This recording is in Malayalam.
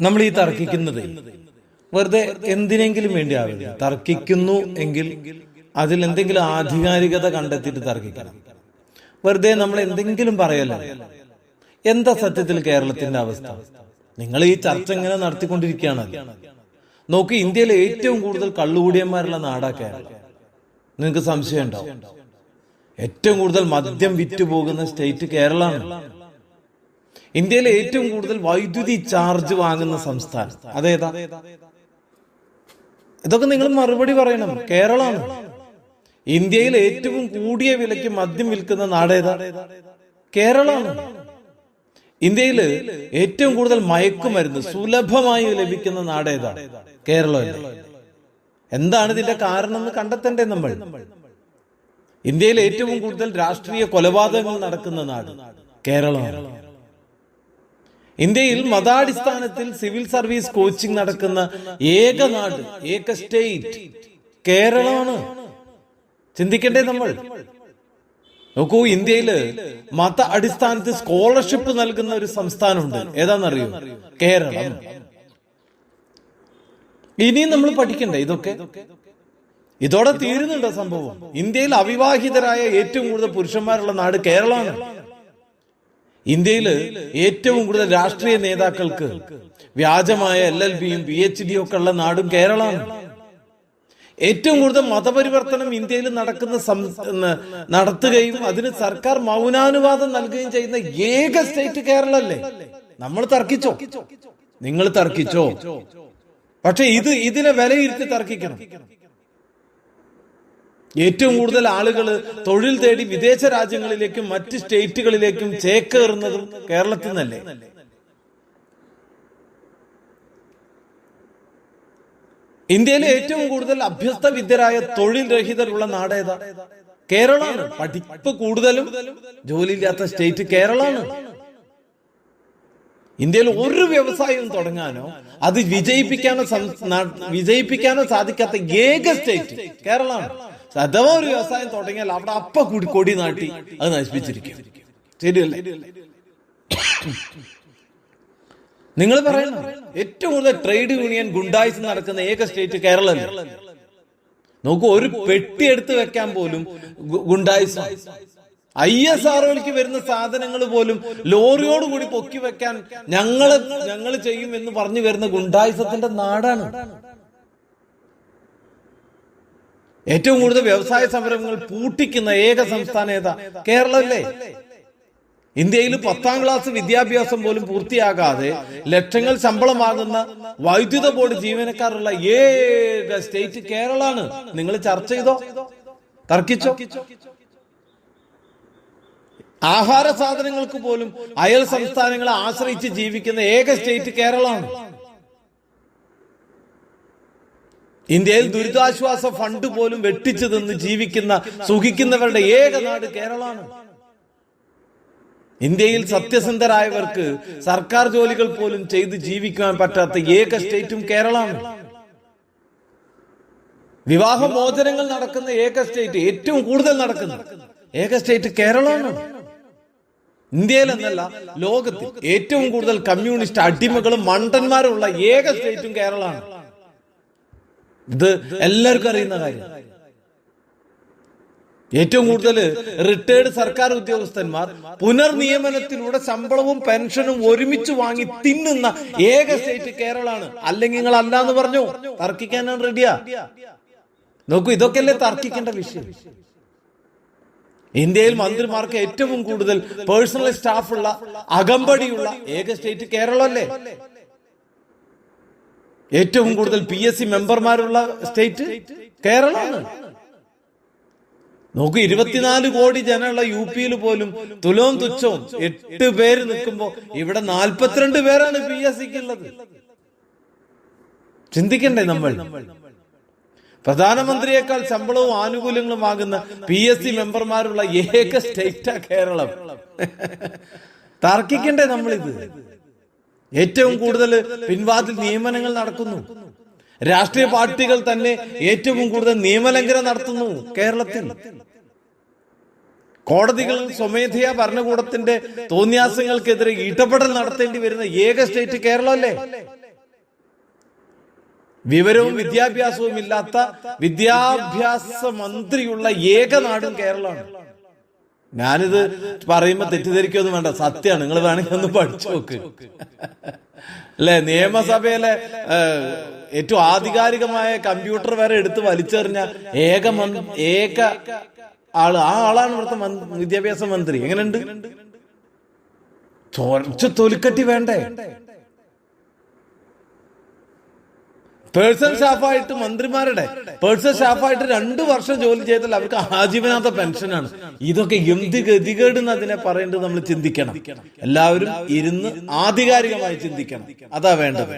നമ്മൾ ഈ തർക്കിക്കുന്നത് വെറുതെ എന്തിനെങ്കിലും വേണ്ടി ആവില്ല. തർക്കിക്കുന്നു എങ്കിൽ അതിൽ എന്തെങ്കിലും ആധികാരികത കണ്ടെത്തിയിട്ട് തർക്കിക്കണം. വെറുതെ നമ്മൾ എന്തെങ്കിലും പറയല്ല. എന്താ സത്യത്തിൽ കേരളത്തിന്റെ അവസ്ഥ? നിങ്ങൾ ഈ ചർച്ച ഇങ്ങനെ നടത്തിക്കൊണ്ടിരിക്കുകയാണ്. നോക്ക്, ഇന്ത്യയിലെ ഏറ്റവും കൂടുതൽ കള്ളുകൂടിയന്മാരുള്ള നാടാ കേരളം. നിങ്ങൾക്ക് സംശയം ഉണ്ടാവും. ഏറ്റവും കൂടുതൽ മദ്യം വിറ്റുപോകുന്ന സ്റ്റേറ്റ് കേരളമാണ്. ഇന്ത്യയിലെ ഏറ്റവും കൂടുതൽ വൈദ്യുതി ചാർജ് വാങ്ങുന്ന സംസ്ഥാനം അതേതാ? ഇതൊക്കെ നിങ്ങൾ മറുപടി പറയണം. കേരളമാണ്. ഇന്ത്യയിൽ ഏറ്റവും കൂടിയ വിലയ്ക്ക് മദ്യം വിൽക്കുന്ന നാടേതാ? കേരളമാണ്. ഇന്ത്യയില് ഏറ്റവും കൂടുതൽ മയക്കുമരുന്ന് സുലഭമായി ലഭിക്കുന്ന നാടേതാ? കേരളമല്ലേ? എന്താണ് ഇതിന്റെ കാരണം എന്ന് കണ്ടെത്തണ്ടേ നമ്മൾ? ഇന്ത്യയിൽ ഏറ്റവും കൂടുതൽ രാഷ്ട്രീയ കൊലപാതകങ്ങൾ നടക്കുന്ന നാട് കേരളമാണ്. ഇന്ത്യയിൽ മതാടിസ്ഥാനത്തിൽ സിവിൽ സർവീസ് കോച്ചിങ് നടക്കുന്ന ഏക നാട്, ഏക സ്റ്റേറ്റ് കേരളമാണ്. ചിന്തിക്കണ്ടേ നമ്മൾ? നോക്കൂ, ഇന്ത്യയില് മത അടിസ്ഥാനത്തിൽ സ്കോളർഷിപ്പ് നൽകുന്ന ഒരു സംസ്ഥാനമുണ്ട്. ഏതാണെന്നറിയോ? കേരളം. ഇനിയും നമ്മൾ പഠിക്കണ്ടേ ഇതൊക്കെ? ഇതോടെ തീരുന്നുണ്ടോ സംഭവം? ഇന്ത്യയിൽ അവിവാഹിതരായ ഏറ്റവും കൂടുതൽ പുരുഷന്മാരുള്ള നാട് കേരളമാണ്. ഇന്ത്യയില് ഏറ്റവും കൂടുതൽ രാഷ്ട്രീയ നേതാക്കൾക്ക് വ്യാജമായ LLBയും PhD ഒക്കെ ഉള്ള നാടും കേരളമാണ്. ഏറ്റവും കൂടുതൽ മതപരിവർത്തനം ഇന്ത്യയിൽ നടത്തുകയും അതിന് സർക്കാർ മൗനാനുവാദം നൽകുകയും ചെയ്യുന്ന ഏക സ്റ്റേറ്റ് കേരളമല്ലേ? നമ്മൾ തർക്കിച്ചോ? നിങ്ങൾ തർക്കിച്ചോ? പക്ഷെ ഇതിനെ വിലയിരുത്തി തർക്കിക്കണം. ഏറ്റവും കൂടുതൽ ആളുകൾ തൊഴിൽ തേടി വിദേശ രാജ്യങ്ങളിലേക്കും മറ്റ് സ്റ്റേറ്റുകളിലേക്കും ചേക്കേറുന്നതും കേരളത്തിൽ നിന്നല്ലേ? ഇന്ത്യയിലെ ഏറ്റവും കൂടുതൽ അഭ്യസ്ത വിദ്യരായ തൊഴിൽ രഹിതരുള്ള നാടേതാ? കേരളമാണ്. പഠിപ്പ് കൂടുതലും ജോലിയില്ലാത്ത സ്റ്റേറ്റ് കേരളമാണ്. ഇന്ത്യയിൽ ഒരു വ്യവസായം തുടങ്ങാനോ അത് വിജയിപ്പിക്കാനോ സാധിക്കാത്ത ഏക സ്റ്റേറ്റ് കേരളമാണ്. അഥവാ ഒരു വ്യവസായം തുടങ്ങിയാൽ അവിടെ കൂടി കൊടി നാട്ടി അത് നശിപ്പിച്ചിരിക്കും. ശരിയല്ലേ? നിങ്ങൾ പറയണം, ഏറ്റവും കൂടുതൽ ട്രേഡ് യൂണിയൻ ഗുണ്ടായിസ് നടക്കുന്ന ഏക സ്റ്റേറ്റ് കേരളമല്ലേ? നോക്കൂ, ഒരു പെട്ടി എടുത്ത് വെക്കാൻ പോലും ഗുണ്ടായിസ്. ISROയിലേക്ക് വരുന്ന സാധനങ്ങൾ പോലും ലോറിയോടുകൂടി പൊക്കി വെക്കാൻ ഞങ്ങൾ ചെയ്യും എന്ന് പറഞ്ഞു വരുന്ന ഗുണ്ടായിസത്തിന്റെ നാടാണ്. ഏറ്റവും കൂടുതൽ വ്യവസായ സംരംഭങ്ങൾ പൂട്ടിക്കുന്ന ഏക സംസ്ഥാനം ഏതാ? കേരളമല്ലേ? ഇന്ത്യയിൽ 10ാം ക്ലാസ് വിദ്യാഭ്യാസം പോലും പൂർത്തിയാകാതെ ലക്ഷങ്ങൾ ശമ്പളം വാങ്ങുന്ന വൈദ്യുത ബോർഡ് ജീവനക്കാരുള്ള ഏക സ്റ്റേറ്റ് കേരളമാണ്. നിങ്ങൾ ചർച്ച ചെയ്തോ? തർക്കിച്ചോ? ആഹാര സാധനങ്ങൾക്ക് പോലും അയൽ സംസ്ഥാനങ്ങളെ ആശ്രയിച്ച് ജീവിക്കുന്ന ഏക സ്റ്റേറ്റ് കേരളമാണ്. ഇന്ത്യയിൽ ദുരിതാശ്വാസ ഫണ്ട് പോലും വെട്ടിച്ചു നിന്ന് സുഖിക്കുന്നവരുടെ ഏക നാട് കേരളമാണ്. ഇന്ത്യയിൽ സത്യസന്ധരായവർക്ക് സർക്കാർ ജോലികൾ പോലും ചെയ്ത് ജീവിക്കാൻ പറ്റാത്ത ഏക സ്റ്റേറ്റും കേരളമാണ്. വിവാഹമോചനങ്ങൾ നടക്കുന്ന ഏക സ്റ്റേറ്റ്, ഏറ്റവും കൂടുതൽ നടക്കുന്ന ഏക സ്റ്റേറ്റ് കേരളമാണ്. ഇന്ത്യയിൽ എന്നല്ല, ലോകത്തിൽ ഏറ്റവും കൂടുതൽ കമ്മ്യൂണിസ്റ്റ് അടിമകളും മണ്ടന്മാരുള്ള ഏക സ്റ്റേറ്റും കേരളമാണ്. ഇത് എല്ലാവർക്കും അറിയുന്ന കാര്യം. ഏറ്റവും കൂടുതൽ റിട്ടയർഡ് സർക്കാർ ഉദ്യോഗസ്ഥന്മാർ പുനർനിയമനത്തിലൂടെ ശമ്പളവും പെൻഷനും ഒരുമിച്ച് വാങ്ങി തിന്നുന്ന ഏക സ്റ്റേറ്റ് കേരളമാണ്. അല്ലെങ്കിൽ നിങ്ങൾ അല്ലാന്ന് പറഞ്ഞു തർക്കിക്കാനാണ് റെഡിയാ? നോക്കൂ, ഇതൊക്കെയല്ലേ തർക്കിക്കേണ്ട വിഷയം. ഇന്ത്യയിൽ മന്ത്രിമാർക്ക് ഏറ്റവും കൂടുതൽ പേഴ്സണൽ സ്റ്റാഫുള്ള അകമ്പടിയുള്ള ഏക സ്റ്റേറ്റ് കേരളമല്ലേ? ഏറ്റവും കൂടുതൽ PSC മെമ്പർമാരുള്ള സ്റ്റേറ്റ് കേരളമാണ്. നോക്കൂ, 24 കോടി ജനമുള്ള UPയിൽ പോലും തുലവും തുച്ഛവും 8 പേര് നിൽക്കുമ്പോ ഇവിടെ 42 പേരാണ് PSCക്ക് ഉള്ളത്. ചിന്തിക്കണ്ടേ നമ്മൾ? പ്രധാനമന്ത്രിയേക്കാൾ ശമ്പളവും ആനുകൂല്യങ്ങളും വാങ്ങുന്ന PSC മെമ്പർമാരുള്ള ഏക സ്റ്റേറ്റാ കേരളം. തർക്കിക്കണ്ടേ നമ്മളിത്? ഏറ്റവും കൂടുതൽ പിൻവാതിൽ നിയമനങ്ങൾ നടക്കുന്നു. രാഷ്ട്രീയ പാർട്ടികൾ തന്നെ ഏറ്റവും കൂടുതൽ നിയമലംഘനം നടത്തുന്നു കേരളത്തിൽ. കോടതികൾ സ്വമേധയാ ഭരണകൂടത്തിന്റെ തോന്നിയാസങ്ങൾക്കെതിരെ ഇടപെടൽ നടത്തേണ്ടി വരുന്ന ഏക സ്റ്റേറ്റ് കേരളമല്ലേ? വിവരവും വിദ്യാഭ്യാസവും ഇല്ലാത്ത വിദ്യാഭ്യാസ മന്ത്രിയുള്ള ഏക നാടും കേരളമാണ്. ഞാനിത് പറയുമ്പോ തെറ്റിദ്ധരിക്കൊന്നും വേണ്ട, സത്യമാണ്. നിങ്ങൾ വേണമെങ്കിൽ ഒന്ന് പഠിച്ചു നോക്ക്. അല്ലെ, നിയമസഭയിലെ ഏറ്റവും ആധികാരികമായ കമ്പ്യൂട്ടർ വരെ എടുത്ത് വലിച്ചെറിഞ്ഞ ഏക ആള്, ആ ആളാണ് ഇവിടുത്തെ വിദ്യാഭ്യാസ മന്ത്രി. എങ്ങനെയുണ്ട്? തൊലിക്കട്ടി വേണ്ടേ? പേഴ്സണൽ സ്റ്റാഫായിട്ട്, മന്ത്രിമാരുടെ പേഴ്സണൽ സ്റ്റാഫായിട്ട് 2 വർഷം ജോലി ചെയ്താൽ അവർക്ക് ആജീവനാന്ത പെൻഷനാണ്. ഇതൊക്കെ എന്ത് ഗതികേടെന്ന് അതിനെ പറയേണ്ടത് നമ്മൾ ചിന്തിക്കണം. എല്ലാവരും ഇരുന്ന് ആധികാരികമായി ചിന്തിക്കണം. അതാ വേണ്ടത്.